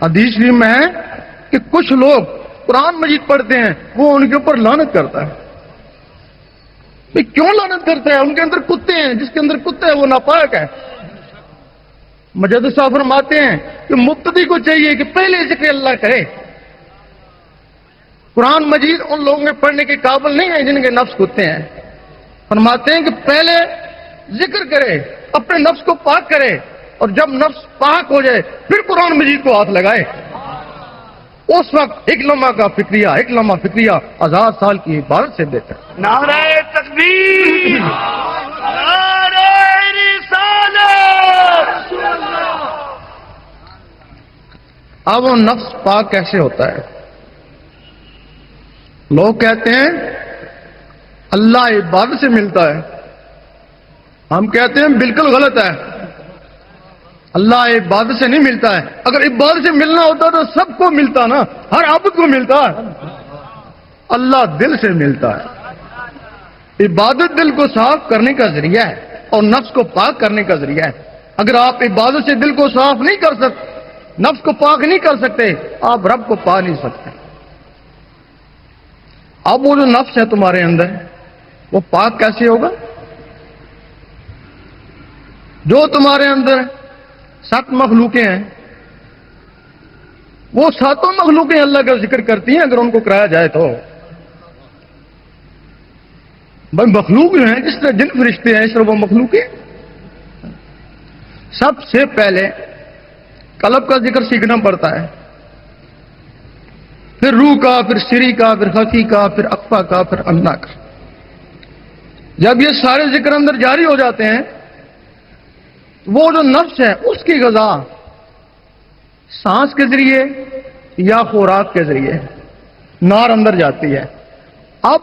حدیث میں ہے کہ کچھ لوگ قرآن مجید پڑھتے ہیں، وہ ان کے اوپر لعنت کرتا ہے. بھئی کیوں لعنت کرتا ہے؟ ان کے اندر کتے ہیں، جس کے اندر کتے ہیں وہ ناپاک ہے. مجدد صاحب فرماتے ہیں کہ مبتدی کو چاہیے کہ پہلے ذکر اللہ کرے. قرآن مجید ان لوگوں کے پڑھنے کے قابل نہیں ہے جن کے نفس کتے ہیں. فرماتے ہیں کہ پہلے ذکر کرے، اپنے نفس کو پاک کرے، اور جب نفس پاک ہو جائے پھر قرآن مجید کو ہاتھ لگائے. اس وقت ایک لمحہ کا فکریہ، ایک لمحہ فکریہ 1000 سال کی عبادت سے بہتر. نعرہ تکبیر، نعرہ رسالت. اب وہ نفس پاک کیسے ہوتا ہے؟ لوگ کہتے ہیں اللہ عبادت سے ملتا ہے. ہم کہتے ہیں بالکل غلط ہے. اللہ عبادت سے نہیں ملتا ہے. اگر عبادت سے ملنا ہوتا تو سب کو ملتا نا، ہر عابد کو ملتا. اللہ دل سے ملتا ہے. عبادت دل کو صاف کرنے کا ذریعہ ہے اور نفس کو پاک کرنے کا ذریعہ ہے. اگر آپ عبادت سے دل کو صاف نہیں کر سکتے، نفس کو پاک نہیں کر سکتے، آپ رب کو پا نہیں سکتے. اب وہ جو نفس ہے تمہارے اندر، وہ پاک کیسے ہوگا؟ جو تمہارے اندر 7 مخلوقیں ہیں، وہ 7 مخلوقیں اللہ کا ذکر کرتی ہیں اگر ان کو کرایا جائے تو. بھائی مخلوق جو ہیں، جس طرح جن فرشتے ہیں اس طرح وہ مخلوق ہیں. سب سے پہلے قلب کا ذکر سیکھنا پڑتا ہے، پھر روح کا، پھر سری کا، پھر خفی کا، پھر اخفا کا، پھر انا کا. جب یہ سارے ذکر اندر جاری ہو جاتے ہیں، وہ جو نفس ہے اس کی غذا سانس کے ذریعے یا خوراک کے ذریعے نار اندر جاتی ہے. اب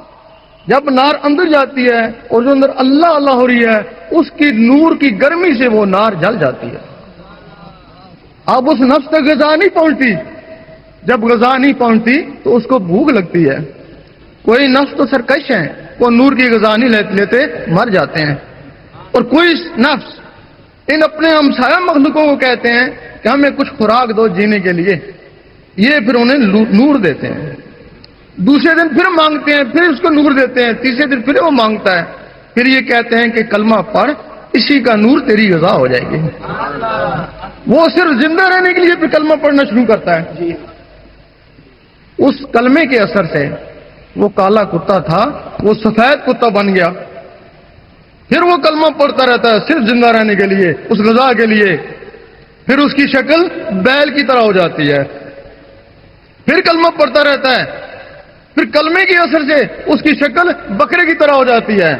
جب نار اندر جاتی ہے اور جو اندر اللہ اللہ ہو رہی ہے، اس کی نور کی گرمی سے وہ نار جل جاتی ہے. اب اس نفس تک غذا نہیں پہنچتی. جب غذا نہیں پہنچتی تو اس کو بھوک لگتی ہے. کوئی نفس تو سرکش ہیں، وہ نور کی غذا نہیں لیتے مر جاتے ہیں. اور کوئی نفس ان اپنے ہمسایہ مخلوقوں کو کہتے ہیں کہ ہمیں کچھ خوراک دو جینے کے لیے. یہ پھر انہیں نور دیتے ہیں. دوسرے دن پھر مانگتے ہیں، پھر اس کو نور دیتے ہیں. تیسرے دن پھر وہ مانگتا ہے، پھر یہ کہتے ہیں کہ کلمہ پڑھ، اسی کا نور تیری غذا ہو جائے گی. وہ صرف زندہ رہنے کے لیے پھر کلمہ پڑھنا شروع کرتا ہے. اس کلمے کے اثر سے وہ کالا کتا تھا، وہ سفید کتا بن گیا. پھر وہ کلمہ پڑھتا رہتا ہے صرف زندہ رہنے کے لیے، اس غذا کے لیے. پھر اس کی شکل بیل کی طرح ہو جاتی ہے. پھر کلمہ پڑھتا رہتا ہے، پھر کلمے کے اثر سے اس کی شکل بکرے کی طرح ہو جاتی ہے.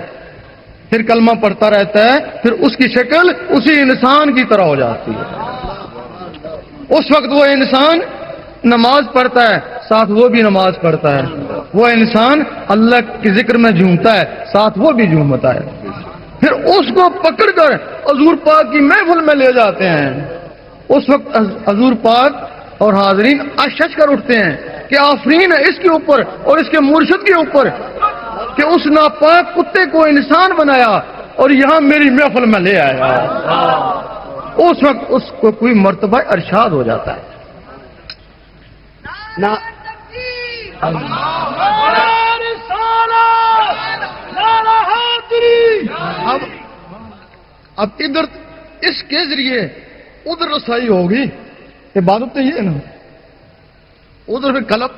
پھر کلمہ پڑھتا رہتا ہے، پھر اس کی شکل اسی انسان کی طرح ہو جاتی ہے. اس وقت وہ انسان نماز پڑھتا ہے، ساتھ وہ بھی نماز پڑھتا ہے. وہ انسان اللہ کے ذکر میں جھومتا ہے، ساتھ وہ بھی جھومتا ہے. پھر اس کو پکڑ کر حضور پاک کی محفل میں لے جاتے ہیں. اس وقت حضور پاک اور حاضرین اشش کر اٹھتے ہیں کہ آفرین ہے اس کے اوپر اور اس کے مرشد کے اوپر کہ اس ناپاک کتے کو انسان بنایا اور یہاں میری محفل میں لے آیا. اس وقت اس کو کوئی مرتبہ ارشاد ہو جاتا ہے. اب ادھر اس کے ذریعے ادھر رسائی ہوگی. عبادت تو یہ ہے نا. ادھر پھر قلب،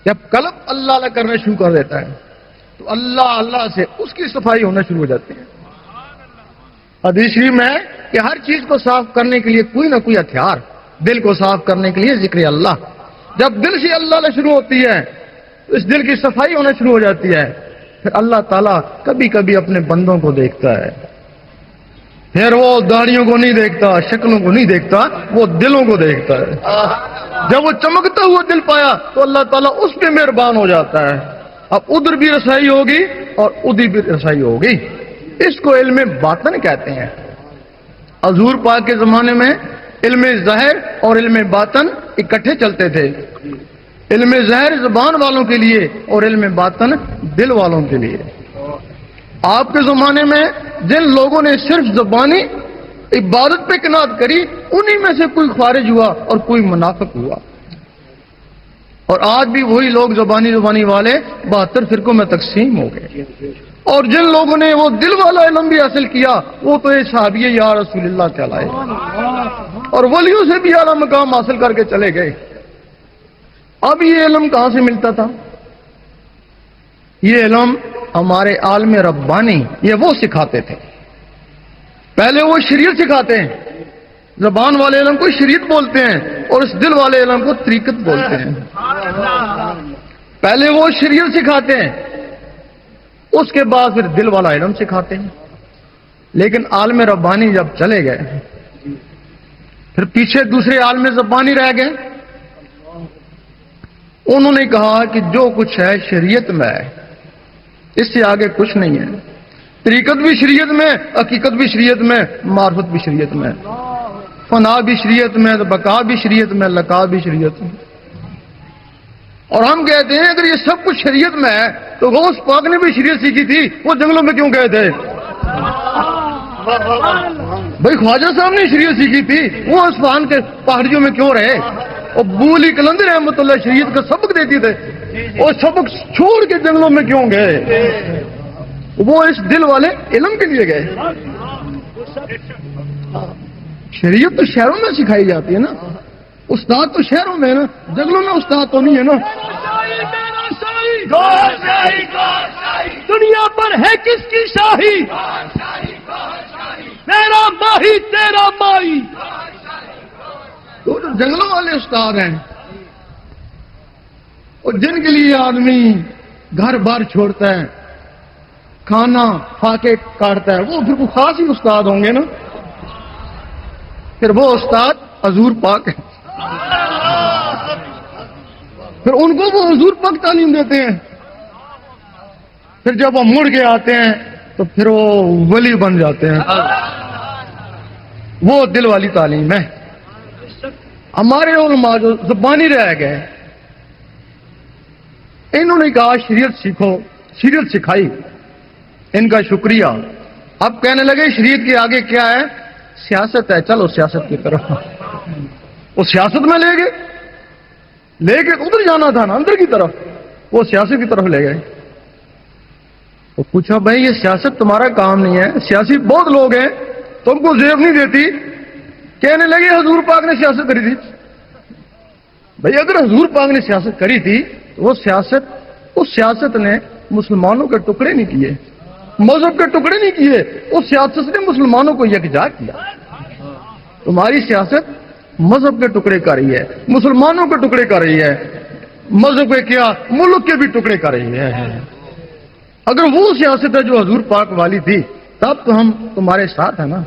جب قلب اللہ اللہ کرنا شروع کر دیتا ہے تو اللہ اللہ سے اس کی صفائی ہونا شروع ہو جاتی ہے. حدیث شریف میں ہے کہ ہر چیز کو صاف کرنے کے لیے کوئی نہ کوئی ہتھیار. دل کو صاف کرنے کے لیے ذکر اللہ. جب دل سے اللہ اللہ شروع ہوتی ہے تو اس دل کی صفائی ہونا شروع ہو جاتی ہے. پھر اللہ تعالیٰ کبھی کبھی اپنے بندوں کو دیکھتا ہے. پھر وہ داڑھیوں کو نہیں دیکھتا، شکلوں کو نہیں دیکھتا، وہ دلوں کو دیکھتا ہے. جب وہ چمکتا ہوا دل پایا تو اللہ تعالیٰ اس پہ مہربان ہو جاتا ہے. اب ادھر بھی رسائی ہوگی اور ادھر بھی رسائی ہوگی. اس کو علم باطن کہتے ہیں. حضور پاک کے زمانے میں علم ظاہر اور علم باطن اکٹھے چلتے تھے. علم ظاہر زبان والوں کے لیے اور علم باطن دل والوں کے لیے. آپ کے زمانے میں جن لوگوں نے صرف زبانی عبادت پہ قناعت کری، انہی میں سے کوئی خارج ہوا اور کوئی منافق ہوا۔ اور آج بھی وہی لوگ زبانی والے 72 فرقوں میں تقسیم ہو گئے، اور جن لوگوں نے وہ دل والا علم بھی حاصل کیا وہ تو یہ صحابی یا رسول اللہ کہلائے، اور ولیوں سے بھی اعلیٰ مقام حاصل کر کے چلے گئے۔ اب یہ علم کہاں سے ملتا تھا؟ یہ علم ہمارے عالم ربانی یہ وہ سکھاتے تھے۔ پہلے وہ شریعت سکھاتے ہیں، زبان والے علم کو شریعت بولتے ہیں، اور اس دل والے علم کو طریقت بولتے ہیں۔ پہلے وہ شریعت سکھاتے ہیں، اس کے بعد پھر دل والا علم سکھاتے ہیں۔ لیکن عالم ربانی جب چلے گئے، پھر پیچھے دوسرے عالم زبانی رہ گئے۔ انہوں نے کہا کہ جو کچھ ہے شریعت میں ہے، اس سے آگے کچھ نہیں ہے۔ طریقت بھی شریعت میں، حقیقت بھی شریعت میں، معرفت بھی شریعت میں، فنا بھی شریعت میں، بقا بھی شریعت میں، لقا بھی شریعت میں۔ اور ہم کہتے ہیں اگر یہ سب کچھ شریعت میں ہے تو غوث پاک نے بھی شریعت سیکھی تھی، وہ جنگلوں میں کیوں گئے تھے؟ بھائی خواجہ صاحب نے شریعت سیکھی تھی، وہ اصفہان کے پہاڑیوں میں کیوں رہے؟ اور بولی کلندر رحمۃ اللہ شریعت کا سبق دیتی تھے، اور سبق چھوڑ کے جنگلوں میں کیوں گئے؟ وہ اس دل والے علم کے لیے گئے۔ شریعت تو شہروں میں سکھائی جاتی ہے نا، استاد تو شہروں میں ہے نا، جنگلوں میں استاد تو نہیں ہے نا۔ دنیا پر ہے کس کی شاہی؟ میرا ماہی تیرا مائی۔ تو جو جنگلوں والے استاد ہیں، اور جن کے لیے آدمی گھر بار چھوڑتا ہے، کھانا فاقے کاٹتا ہے، وہ پھر وہ خاص ہی استاد ہوں گے نا۔ پھر وہ استاد حضور پاک ہے، پھر ان کو وہ حضور پاک تعلیم دیتے ہیں۔ پھر جب وہ مڑ کے آتے ہیں تو پھر وہ ولی بن جاتے ہیں۔ وہ دل والی تعلیم ہے۔ ہمارے علماء جو زبانی رہ گئے، انہوں نے کہا شریعت سیکھو، شریعت سکھائی، ان کا شکریہ۔ اب کہنے لگے شریعت کے آگے کیا ہے؟ سیاست ہے، چلو سیاست کی طرف۔ وہ سیاست میں لے گئے، لے کے ادھر جانا تھا نا اندر کی طرف، وہ سیاست کی طرف لے گئے۔ وہ پوچھا بھائی یہ سیاست تمہارا کام نہیں ہے، سیاسی بہت لوگ ہیں، تم کو زیب نہیں دیتی۔ کہنے لگے حضور پاک نے سیاست کری تھی۔ بھائی اگر حضور پاک نے سیاست کری تھی تو وہ سیاست، اس سیاست نے مسلمانوں کے ٹکڑے نہیں کیے، مذہب کے ٹکڑے نہیں کیے، اس سیاست نے مسلمانوں کو یکجا کیا۔ تمہاری سیاست مذہب کے ٹکڑے کر رہی ہے، مسلمانوں کے ٹکڑے کر رہی ہے، مذہب کے کیا ملک کے بھی ٹکڑے کر رہی ہے۔ اگر وہ سیاست ہے جو حضور پاک والی تھی تب تو ہم تمہارے ساتھ ہیں نا۔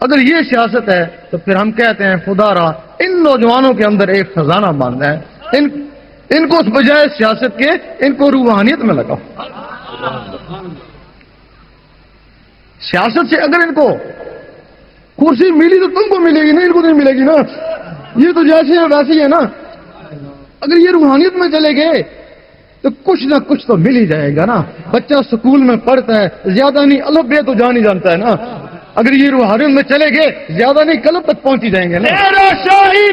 اگر یہ سیاست ہے تو پھر ہم کہتے ہیں خدا را ان نوجوانوں کے اندر ایک خزانہ بند ہے، ان کو اس بجائے سیاست کے ان کو روحانیت میں لگاؤ۔ سیاست سے اگر ان کو کرسی ملی تو تم کو ملے گی، نہیں ان کو نہیں ملے گی نا۔ یہ تو جیسے ہے ویسے ہی ہے نا۔ اگر یہ روحانیت میں چلے گئے تو کچھ نہ کچھ تو مل ہی جائے گا نا۔ بچہ سکول میں پڑھتا ہے، زیادہ نہیں الف بے تو جان ہی جانتا ہے نا۔ اگر یہ روحانیت میں چلے گئے زیادہ نہیں قلب تک پہنچ ہی جائیں گے نا۔ میرا شاہی